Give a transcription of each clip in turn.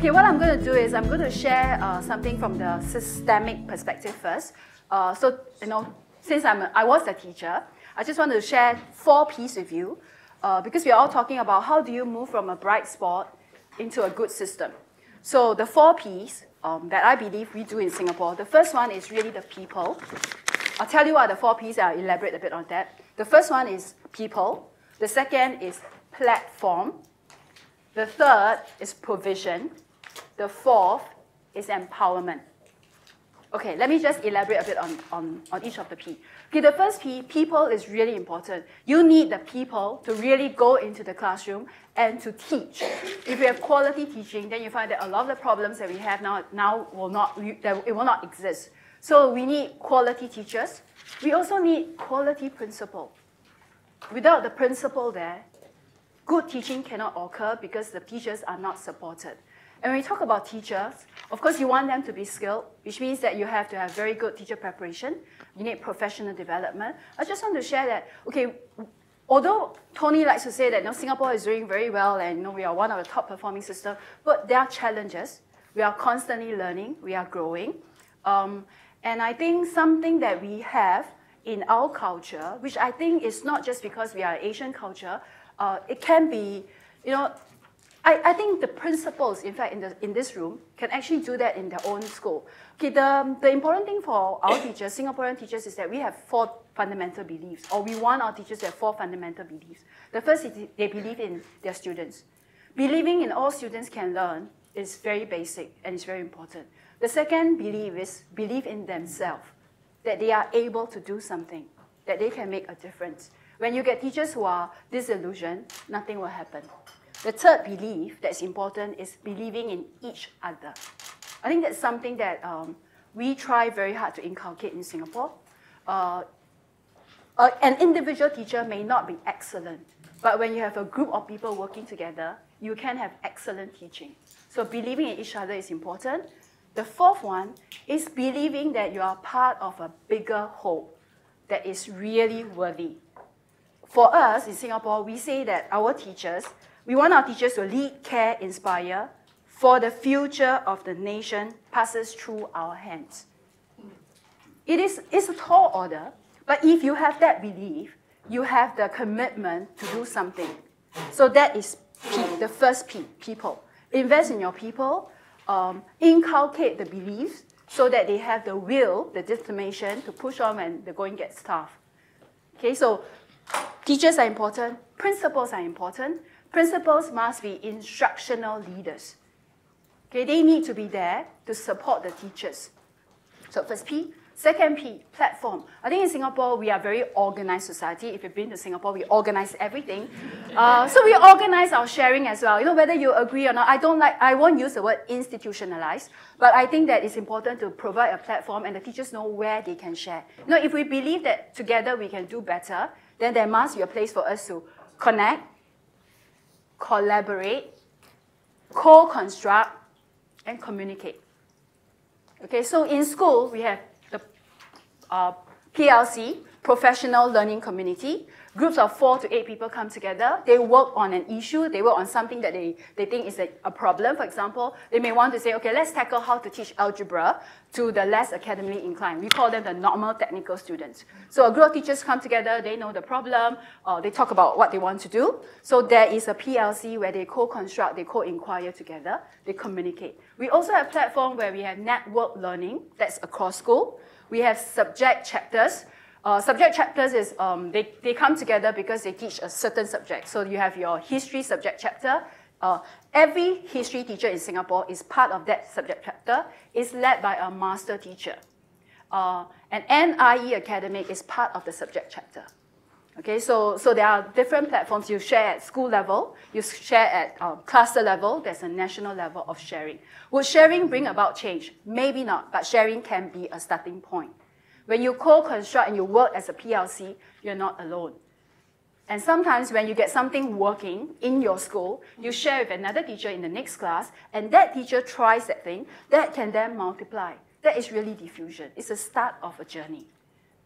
Okay, what I'm going to do is I'm going to share something from the systemic perspective first. So, since I was a teacher, I just want to share 4 Ps with you because we are all talking about how do you move from a bright spot into a good system. So the 4 Ps that I believe we do in Singapore, the first one is really the people. I'll tell you what are the 4 Ps, I'll elaborate a bit on that. The first one is people. The second is platform. The third is provision. The fourth is empowerment. Okay, let me just elaborate a bit on each of the P. Okay, the first P, people, is really important. You need the people to really go into the classroom and to teach. If you have quality teaching, then you find that a lot of the problems that we have now will not exist. So we need quality teachers. We also need quality principal. Without the principal there, good teaching cannot occur because the teachers are not supported. And when we talk about teachers, of course you want them to be skilled, which means that you have to have very good teacher preparation. You need professional development. I just want to share that, okay, although Tony likes to say that Singapore is doing very well and we are one of the top performing systems, but there are challenges. We are constantly learning, we are growing. And I think something that we have in our culture, which I think is not just because we are Asian culture, it can be, I think the principals, in fact, in this room, can actually do that in their own school. Okay, the important thing for our teachers, Singaporean teachers, is that we have 4 fundamental beliefs, or we want our teachers to have 4 fundamental beliefs. The first is they believe in their students. Believing in all students can learn is very basic and it's very important. The second belief is believe in themselves, that they are able to do something, that they can make a difference. When you get teachers who are disillusioned, nothing will happen. The third belief that's important is believing in each other. I think that's something that we try very hard to inculcate in Singapore. An individual teacher may not be excellent, but when you have a group of people working together, you can have excellent teaching. So believing in each other is important. The fourth one is believing that you are part of a bigger whole that is really worthy. For us in Singapore, we say that we want our teachers to lead, care, inspire, for the future of the nation passes through our hands. It's a tall order, but if you have that belief, you have the commitment to do something. So that is P, the first P, people. Invest in your people, inculcate the beliefs so that they have the will, the determination to push on when the going gets tough. Okay, so teachers are important, principals are important. Principals must be instructional leaders. Okay, they need to be there to support the teachers. So first P. Second P, platform. I think in Singapore, we are a very organized society. If you've been to Singapore, we organize everything. So we organize our sharing as well. Whether you agree or not, I won't use the word institutionalized, but I think that it's important to provide a platform and the teachers know where they can share. If we believe that together we can do better, then there must be a place for us to connect, collaborate, co-construct, and communicate. Okay, so in school, we have the PLC, Professional Learning Community. Groups of 4 to 8 people come together. They work on an issue. They work on something that they think is a problem. For example, they may want to say, okay, let's tackle how to teach algebra to the less academically inclined. We call them the normal technical students. So a group of teachers come together. They know the problem. They talk about what they want to do. So there is a PLC where they co-construct, they co-inquire together. They communicate. We also have a platform where we have network learning. That's across school. We have subject chapters. Subject chapters is, they come together because they teach a certain subject. So you have your history subject chapter. Every history teacher in Singapore is part of that subject chapter. It's led by a master teacher. And NIE Academic is part of the subject chapter. Okay, so there are different platforms. You share at school level. You share at cluster level. There's a national level of sharing. Will sharing bring about change? Maybe not, but sharing can be a starting point. When you co-construct and you work as a PLC, you're not alone. And sometimes when you get something working in your school, you share with another teacher in the next class, and that teacher tries that thing, that can then multiply. That is really diffusion. It's the start of a journey.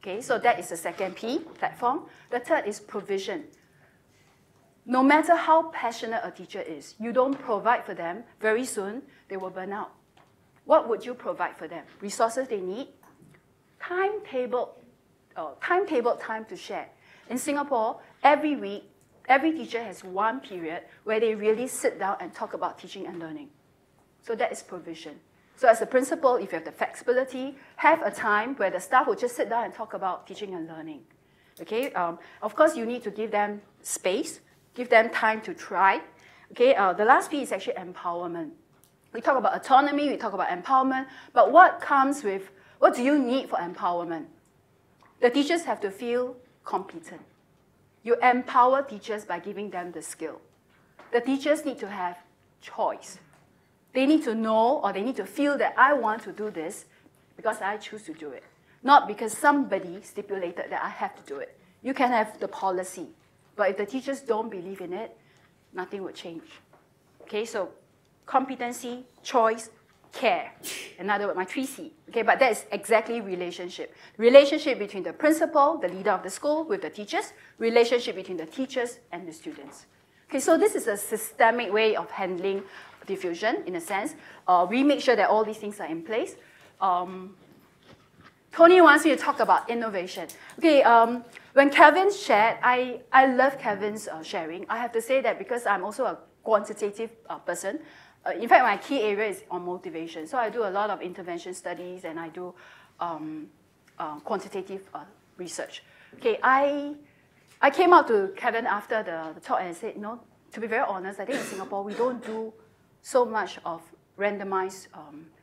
Okay, so that is the second P, platform. The third is provision. No matter how passionate a teacher is, you don't provide for them, very soon they will burn out. What would you provide for them? Resources they need, timetable time to share. In Singapore, every week, every teacher has one period where they really sit down and talk about teaching and learning. So that is provision. So as a principal, if you have the flexibility, have a time where the staff will just sit down and talk about teaching and learning. Okay? Of course, you need to give them space, give them time to try. Okay? The last piece is actually empowerment. We talk about autonomy, we talk about empowerment, but what do you need for empowerment? The teachers have to feel competent. You empower teachers by giving them the skill. The teachers need to have choice. They need to know or they need to feel that I want to do this because I choose to do it, not because somebody stipulated that I have to do it. You can have the policy, but if the teachers don't believe in it, nothing will change. Okay, so competency, choice, care. In other words, my 3C. Okay, but that is exactly relationship. Relationship between the principal, the leader of the school, with the teachers. Relationship between the teachers and the students. Okay, so this is a systemic way of handling diffusion, in a sense. We make sure that all these things are in place. Tony wants me to talk about innovation. Okay, when Kevin shared, I love Kevin's sharing. I have to say that because I'm also a quantitative person. In fact, my key area is on motivation. So I do a lot of intervention studies and I do quantitative research. Okay, I came out to Kevin after the talk and I said, you know, to be very honest, I think in Singapore we don't do so much of randomized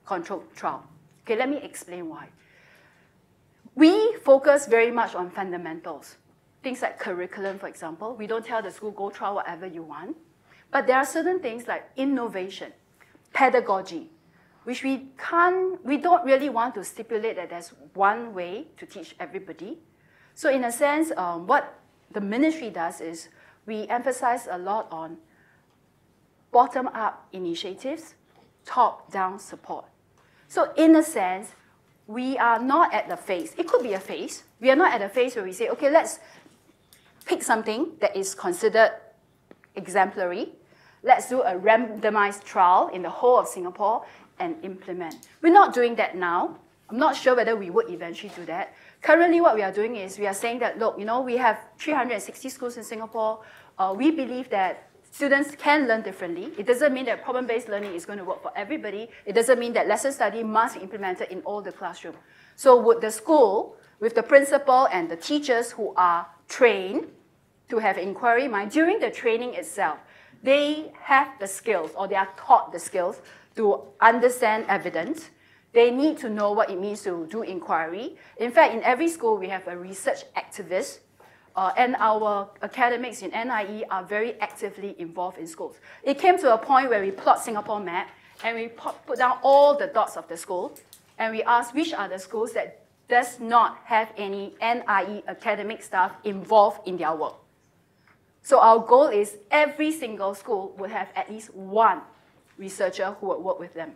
controlled trial. Okay, let me explain why. We focus very much on fundamentals. Things like curriculum, for example. We don't tell the school, go try whatever you want. But there are certain things like innovation, pedagogy, which we don't really want to stipulate that there's one way to teach everybody. So in a sense, what the ministry does is we emphasize a lot on bottom-up initiatives, top-down support. So in a sense, we are not at the phase. It could be a phase. We are not at a phase where we say, okay, let's pick something that is considered exemplary. Let's do a randomized trial in the whole of Singapore and implement. We're not doing that now. I'm not sure whether we would eventually do that. Currently, what we are doing is we are saying that, look, you know, we have 360 schools in Singapore. We believe that students can learn differently. It doesn't mean that problem-based learning is going to work for everybody. It doesn't mean that lesson study must be implemented in all the classroom. So would the school, with the principal and the teachers who are trained to have inquiry mind, during the training itself, they have the skills or they are taught the skills to understand evidence. They need to know what it means to do inquiry. In fact, in every school, we have a research activist, and our academics in NIE are very actively involved in schools. It came to a point where we plot Singapore map, and we put down all the dots of the school, and we asked which are the schools that does not have any NIE academic staff involved in their work. So our goal is every single school would have at least one researcher who would work with them.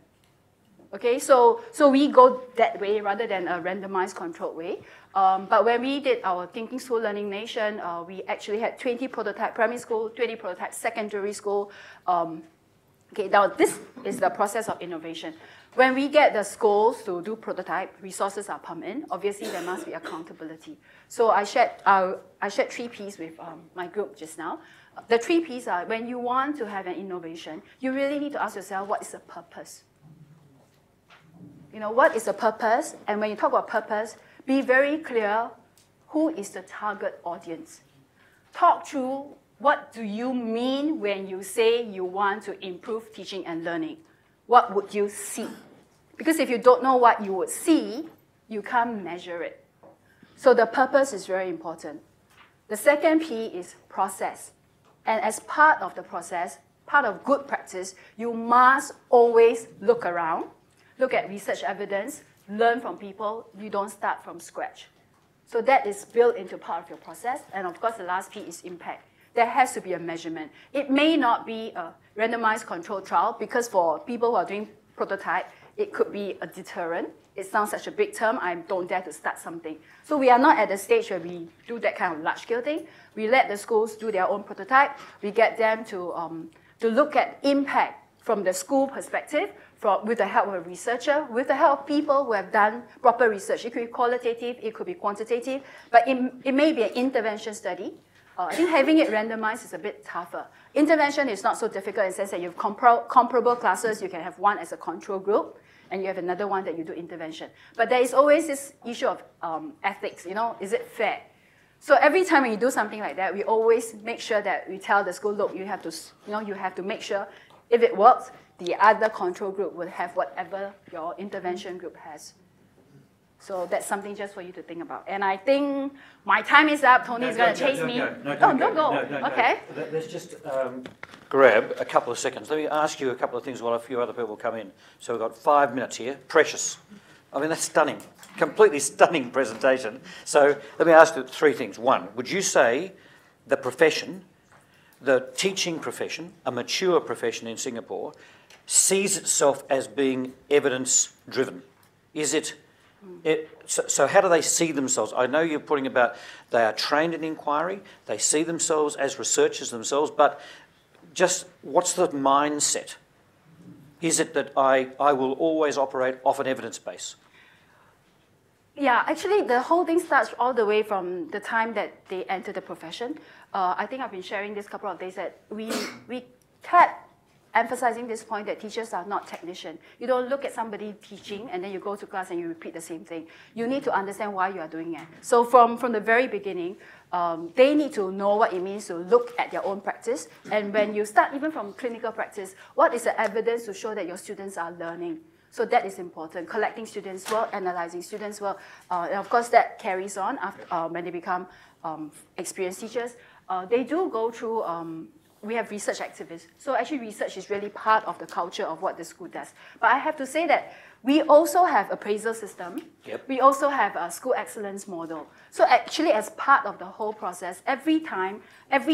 Okay, so we go that way rather than a randomized controlled way. But when we did our Thinking School Learning Nation, we actually had 20 prototype primary school, 20 prototype secondary school. Okay, now this is the process of innovation. When we get the schools to do prototype, resources are pumped in. Obviously, there must be accountability. So I shared 3 Ps with my group just now. The 3 Ps are when you want to have an innovation, you really need to ask yourself, what is the purpose? You know, what is the purpose? And when you talk about purpose, be very clear, who is the target audience? Talk through what do you mean when you say you want to improve teaching and learning. What would you see? Because if you don't know what you would see, you can't measure it. So the purpose is very important. The second P is process. And as part of the process, part of good practice, you must always look around. Look at research evidence, learn from people. You don't start from scratch. So that is built into part of your process. And of course, the last P is impact. There has to be a measurement. It may not be a randomized controlled trial because for people who are doing prototype, It could be a deterrent. It sounds such a big term, I don't dare to start something. So we are not at the stage where we do that kind of large-scale thing. We let the schools do their own prototype. We get them to look at impact from the school perspective, with the help of a researcher, with the help of people who have done proper research. It could be qualitative, it could be quantitative, but it may be an intervention study. I think having it randomized is a bit tougher. Intervention is not so difficult in the sense that you have comparable classes. You can have one as a control group, and you have another one that you do intervention. But there is always this issue of ethics. Is it fair? So every time when you do something like that, we always make sure that we tell the school, look, you have to make sure if it works, the other control group will have whatever your intervention group has. So that's something just for you to think about. And I think my time is up. Tony is going to chase me. Don't go. Okay. Let's just grab a couple of seconds. Let me ask you a couple of things while a few other people come in. So we've got 5 minutes here. Precious. I mean, that's stunning. Completely stunning presentation. So let me ask you 3 things. 1, would you say the profession, the teaching profession, a mature profession in Singapore, sees itself as being evidence-driven? Is it? So how do they see themselves? I know you're putting about they are trained in inquiry, they see themselves as researchers themselves, but just what's the mindset? Is it that I will always operate off an evidence base? Yeah, actually the whole thing starts all the way from the time that they enter the profession. I think I've been sharing this couple of days that we kept emphasizing this point that teachers are not technicians. You don't look at somebody teaching and then you go to class and you repeat the same thing. You need to understand why you are doing it. So from the very beginning, they need to know what it means to look at their own practice. And when you start even from clinical practice, what is the evidence to show that your students are learning? So that is important. Collecting students' work, analyzing students' work, and of course that carries on after, when they become experienced teachers. They do go through, we have research activists. So actually research is really part of the culture of what the school does. But I have to say that we also have appraisal system. Yep. We also have a school excellence model. So actually as part of the whole process, every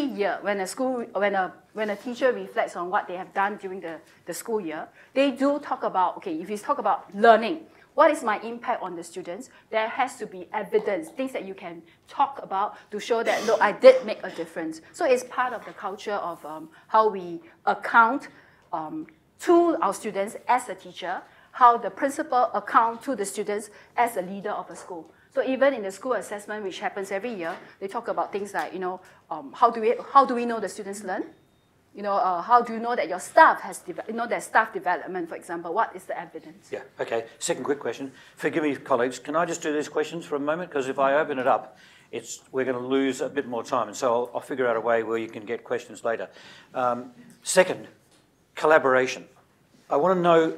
year when a teacher reflects on what they have done during the school year, they do talk about, okay, if you talk about learning, what is my impact on the students? There has to be evidence, things that you can talk about to show that, look, I did make a difference. So it's part of the culture of how we account to our students as a teacher, how the principal account to the students as a leader of a school. So even in the school assessment, which happens every year, they talk about things like, how do we know the students learn? How do you know that your staff has, their staff development, for example? What is the evidence? Yeah, okay. Second quick question. Forgive me, colleagues, can I just do these questions for a moment? Because if I open it up, we're going to lose a bit more time. And so I'll figure out a way where you can get questions later. Second, collaboration. I want to know,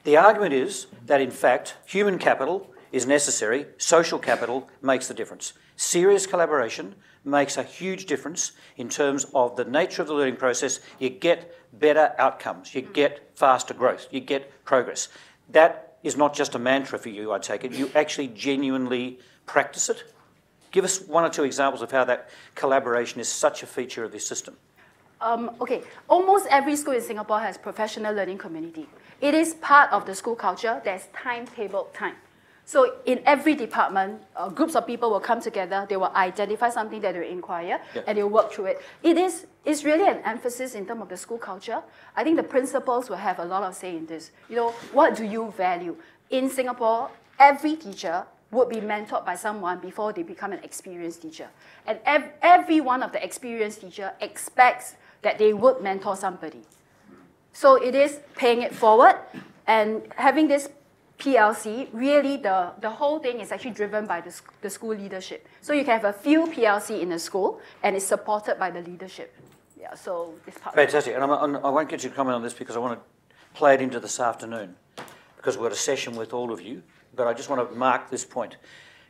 the argument is that, in fact, human capital is necessary, social capital makes the difference. Serious collaboration makes a huge difference in terms of the nature of the learning process. You get better outcomes, you get faster growth, you get progress. That is not just a mantra for you, I take it. You actually genuinely practice it. Give us 1 or 2 examples of how that collaboration is such a feature of this system. Okay, almost every school in Singapore has professional learning community. It is part of the school culture. There's timetable time. So in every department, groups of people will come together, they will identify something that they will inquire, and they will work through it. It's really an emphasis in terms of the school culture. I think the principals will have a lot of say in this. What do you value? In Singapore, every teacher would be mentored by someone before they become an experienced teacher. And every one of the experienced teacher expects that they would mentor somebody. So it is paying it forward, and having this PLC, really the whole thing is actually driven by the school leadership. So you can have a few PLC in a school, and it's supported by the leadership. Yeah, so it's part Fantastic. And I won't get you to comment on this because I want to play it into this afternoon, because we've got a session with all of you, but I just want to mark this point.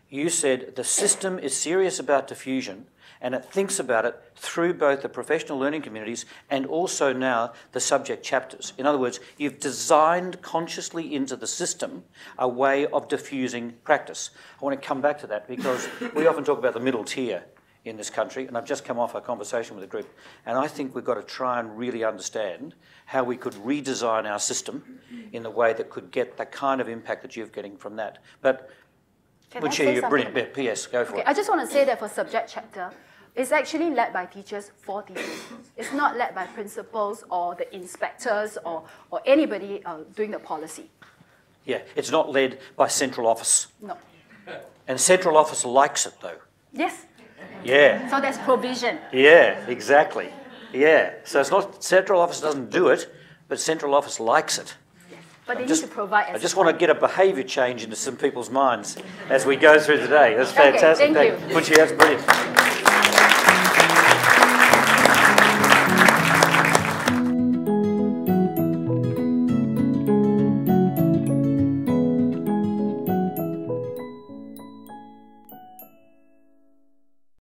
You said the system is serious about diffusion, and it thinks about it through both the professional learning communities and also now the subject chapters. In other words, you've designed consciously into the system a way of diffusing practice. I want to come back to that because we often talk about the middle tier in this country, and I've just come off a conversation with a group, and I think we've got to try and really understand how we could redesign our system in the way that could get the kind of impact that you're getting from that. But Woon Chia, you're brilliant. P.S. Go for it. I just want to say that for subject chapter, it's actually led by teachers for teachers. It's not led by principals or the inspectors or anybody doing the policy. Yeah, it's not led by central office. No. And central office likes it, though. Yes. Yeah. So there's provision. Yeah, exactly. Yeah. So it's not, central office doesn't do it, but central office likes it. But they need to provide. I just want to get a behaviour change into some people's minds as we go through the day. That's fantastic. Okay, thank you. Woon Chia, that's brilliant.